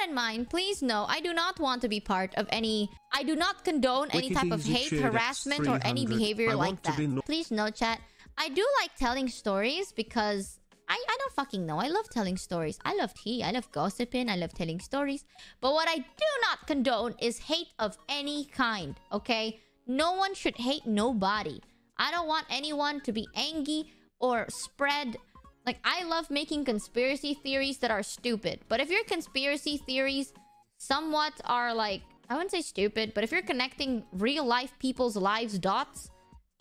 in mind, please know, I do not want to be part of any... I do not condone any type of hate, harassment, or any behavior like that. Please know, chat, I do like telling stories because... I don't fucking know. I love telling stories. I love tea. I love gossiping. I love telling stories. But what I do not condone is hate of any kind, okay? No one should hate nobody. I don't want anyone to be angry or spread... Like, I love making conspiracy theories that are stupid. But if your conspiracy theories somewhat are like... I wouldn't say stupid, but if you're connecting real-life people's lives dots,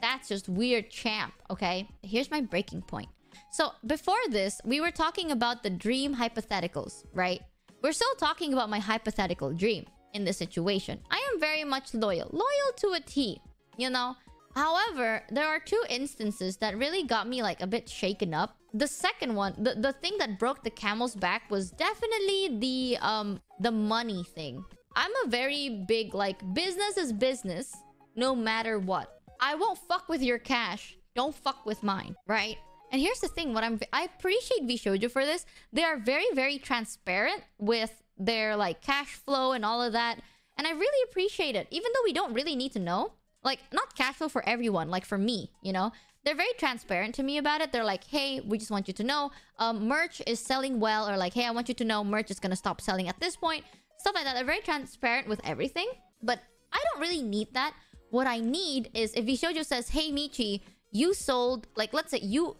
that's just weird champ, okay? Here's my breaking point. So, before this, we were talking about the dream hypotheticals, right? We're still talking about my hypothetical dream in this situation. I am very much loyal. Loyal to a T, you know? However, there are two instances that really got me, like, a bit shaken up. The second one, the thing that broke the camel's back was definitely the money thing. I'm a very big, like, business is business, no matter what. I won't fuck with your cash. Don't fuck with mine, right? And here's the thing, I appreciate VShojo for this. They are very, very transparent with their, like, cash flow and all of that. And I really appreciate it. Even though we don't really need to know. Like, not cash flow for everyone, like for me, you know? They're very transparent to me about it. They're like, hey, we just want you to know merch is selling well. Or like, hey, I want you to know merch is gonna stop selling at this point. Stuff like that. They're very transparent with everything. But I don't really need that. What I need is if VShojo says, hey, Michi... You sold, like, let's say you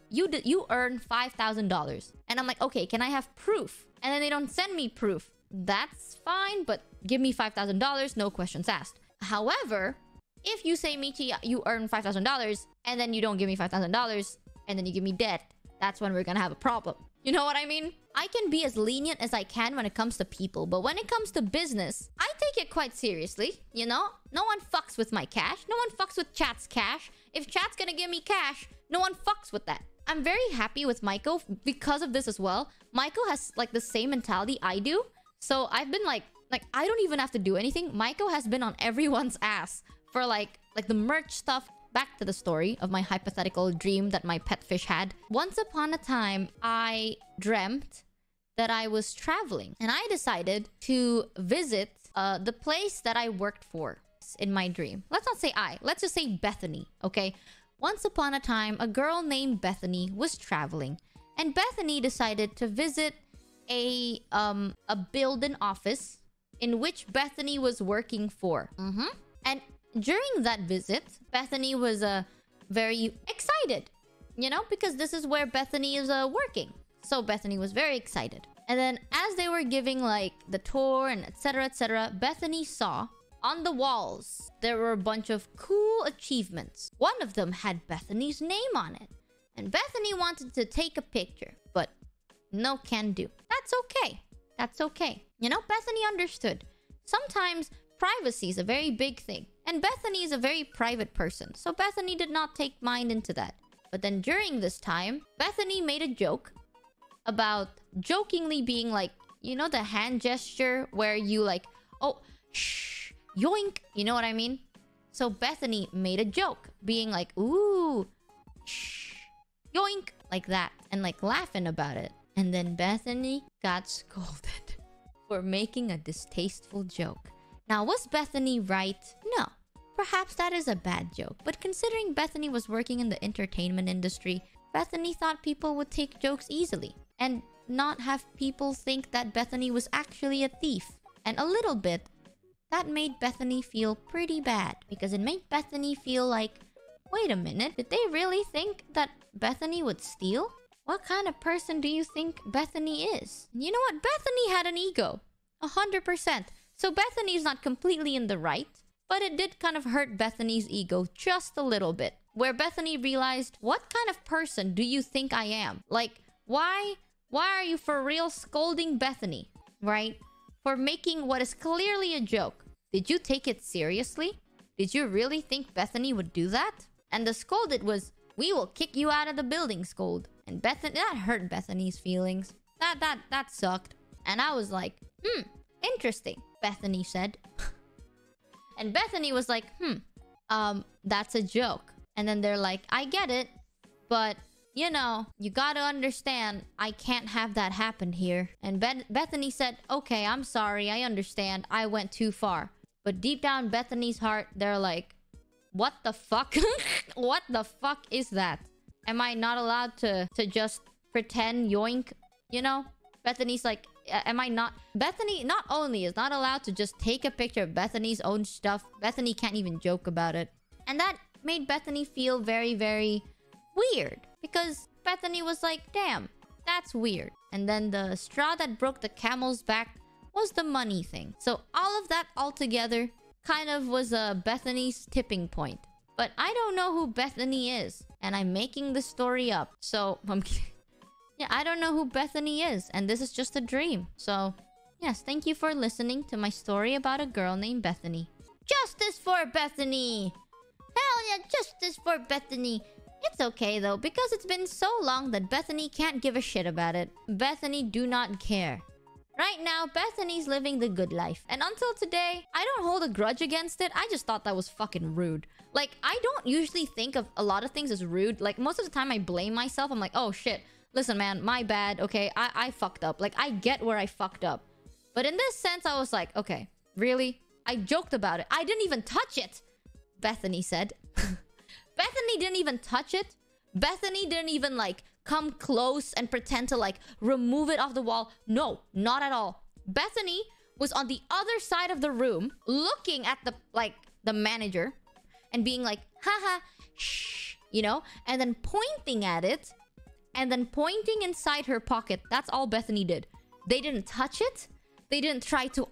earned $5,000. And I'm like, okay, can I have proof? And then they don't send me proof. That's fine, but give me $5,000, no questions asked. However, if you say, Michi, you earned $5,000, and then you don't give me $5,000, and then you give me debt, that's when we're gonna have a problem. You know what I mean? I can be as lenient as I can when it comes to people, but when it comes to business, I take it quite seriously, you know? No one fucks with my cash. No one fucks with chat's cash. If chat's gonna give me cash, no one fucks with that. I'm very happy with Maiko because of this as well. Maiko has, like, the same mentality I do. So I've been like, I don't even have to do anything. Maiko has been on everyone's ass for, like the merch stuff. Back to the story of my hypothetical dream that my pet fish had. Once upon a time, I dreamt that I was traveling. And I decided to visit the place that I worked for in my dream. Let's not say I. Let's just say Bethany, okay? Once upon a time, a girl named Bethany was traveling. And Bethany decided to visit a build-in office in which Bethany was working for. And during that visit, Bethany was very excited, you know, because this is where Bethany is working. So Bethany was very excited. And then as they were giving, like, the tour and etc., Bethany saw on the walls, there were a bunch of cool achievements. One of them had Bethany's name on it. And Bethany wanted to take a picture, but no can do. That's okay. That's okay. You know, Bethany understood. Sometimes privacy is a very big thing. And Bethany is a very private person. So Bethany did not take mind into that. But then during this time, Bethany made a joke about jokingly being like, you know, the hand gesture where you like, oh, shh, yoink. You know what I mean? So Bethany made a joke being like, ooh, shh, yoink. Like that. And like laughing about it. And then Bethany got scolded for making a distasteful joke. Now, was Bethany right? No. Perhaps that is a bad joke. But considering Bethany was working in the entertainment industry, Bethany thought people would take jokes easily. And not have people think that Bethany was actually a thief. And a little bit, that made Bethany feel pretty bad. Because it made Bethany feel like, wait a minute, did they really think that Bethany would steal? What kind of person do you think Bethany is? And you know what? Bethany had an ego. 100%. So Bethany is not completely in the right. But it did kind of hurt Bethany's ego just a little bit. Where Bethany realized, what kind of person do you think I am? Like, why are you for real scolding Bethany? Right? For making what is clearly a joke. Did you take it seriously? Did you really think Bethany would do that? And the scolded was, we will kick you out of the building, scold. And Bethany, that hurt Bethany's feelings. That sucked. And I was like, interesting, Bethany said. And Bethany was like, that's a joke. And then they're like, I get it. But, you know, you gotta understand, I can't have that happen here. And Bethany said, okay, I'm sorry, I understand, I went too far. But deep down Bethany's heart, they're like, what the fuck? What the fuck is that? Am I not allowed to just pretend yoink? You know? Bethany's like, am I not... Bethany not only is not allowed to just take a picture of Bethany's own stuff, Bethany can't even joke about it. And that made Bethany feel very, very weird. Because Bethany was like, damn, that's weird. And then the straw that broke the camel's back was the money thing. So all of that altogether kind of was Bethany's tipping point. But I don't know who Bethany is. And I'm making the story up. So, I'm kidding. Yeah, I don't know who Bethany is. And this is just a dream. So, yes, thank you for listening to my story about a girl named Bethany. Justice for Bethany! Hell yeah, justice for Bethany! It's okay though, because it's been so long that Bethany can't give a shit about it. Bethany do not care. Right now, Bethany's living the good life. And until today, I don't hold a grudge against it. I just thought that was fucking rude. Like, I don't usually think of a lot of things as rude. Like, most of the time I blame myself. I'm like, oh shit. Listen, man, my bad. Okay, I fucked up. Like, I get where I fucked up. But in this sense, I was like, okay, really? I joked about it. I didn't even touch it, Bethany said. Bethany didn't even touch it. Bethany didn't even, like, come close and pretend to, like, remove it off the wall. No, not at all. Bethany was on the other side of the room, looking at the, like, the manager and being like, haha, shh, you know? And then pointing at it. And then pointing inside her pocket. That's all Bethany did. They didn't touch it. They didn't try to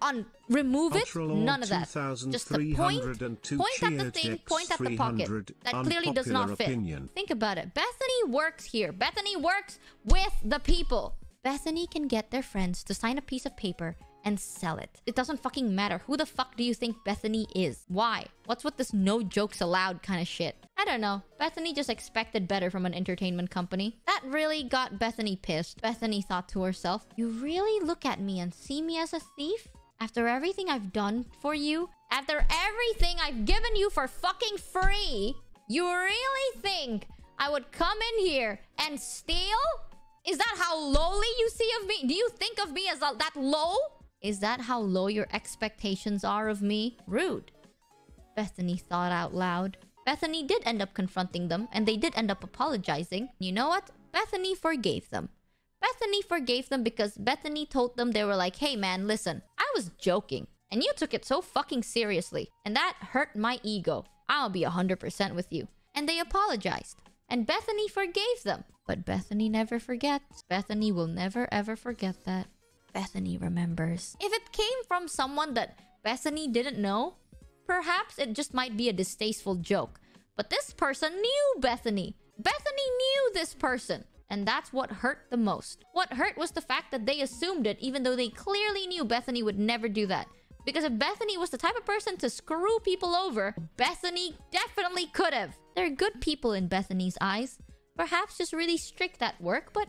remove it. None of that. Just the point at the thing, point at the pocket. That clearly does not fit. Think about it. Bethany works here. Bethany works with the people. Bethany can get their friends to sign a piece of paper and sell it. It doesn't fucking matter. Who the fuck do you think Bethany is? Why? What's with this no jokes allowed kind of shit? I don't know. Bethany just expected better from an entertainment company. That really got Bethany pissed. Bethany thought to herself, you really look at me and see me as a thief? After everything I've done for you? After everything I've given you for fucking free? You really think I would come in here and steal? Is that how lowly you see of me? Do you think of me as that low? Is that how low your expectations are of me? Rude. Bethany thought out loud. Bethany did end up confronting them, and they did end up apologizing. You know what? Bethany forgave them. Bethany forgave them because Bethany told them, they were like, hey man, listen, I was joking, and you took it so fucking seriously, and that hurt my ego. I'll be 100% with you. And they apologized. And Bethany forgave them. But Bethany never forgets. Bethany will never ever forget that. Bethany remembers. If it came from someone that Bethany didn't know, perhaps it just might be a distasteful joke. But this person knew Bethany. Bethany knew this person. And that's what hurt the most. What hurt was the fact that they assumed it, even though they clearly knew Bethany would never do that. Because if Bethany was the type of person to screw people over, Bethany definitely could have. They're good people in Bethany's eyes. Perhaps just really strict at work, but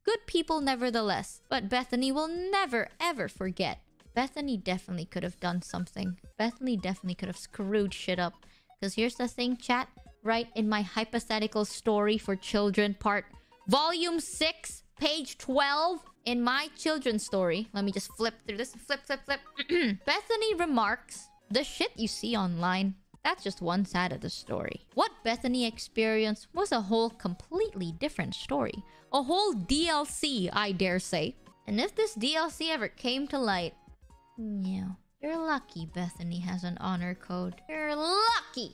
good people nevertheless. But Bethany will never ever forget. Bethany definitely could have done something. Bethany definitely could have screwed shit up. Because here's the thing, chat. Right in my hypothetical story for children part Volume 6, page 12. In my children's story, let me just flip through this. Flip. Bethany remarks, the shit you see online, that's just one side of the story. What Bethany experienced was a whole completely different story. A whole DLC, I dare say. And if this DLC ever came to light, yeah, you're lucky Bethany has an honor code. You're lucky!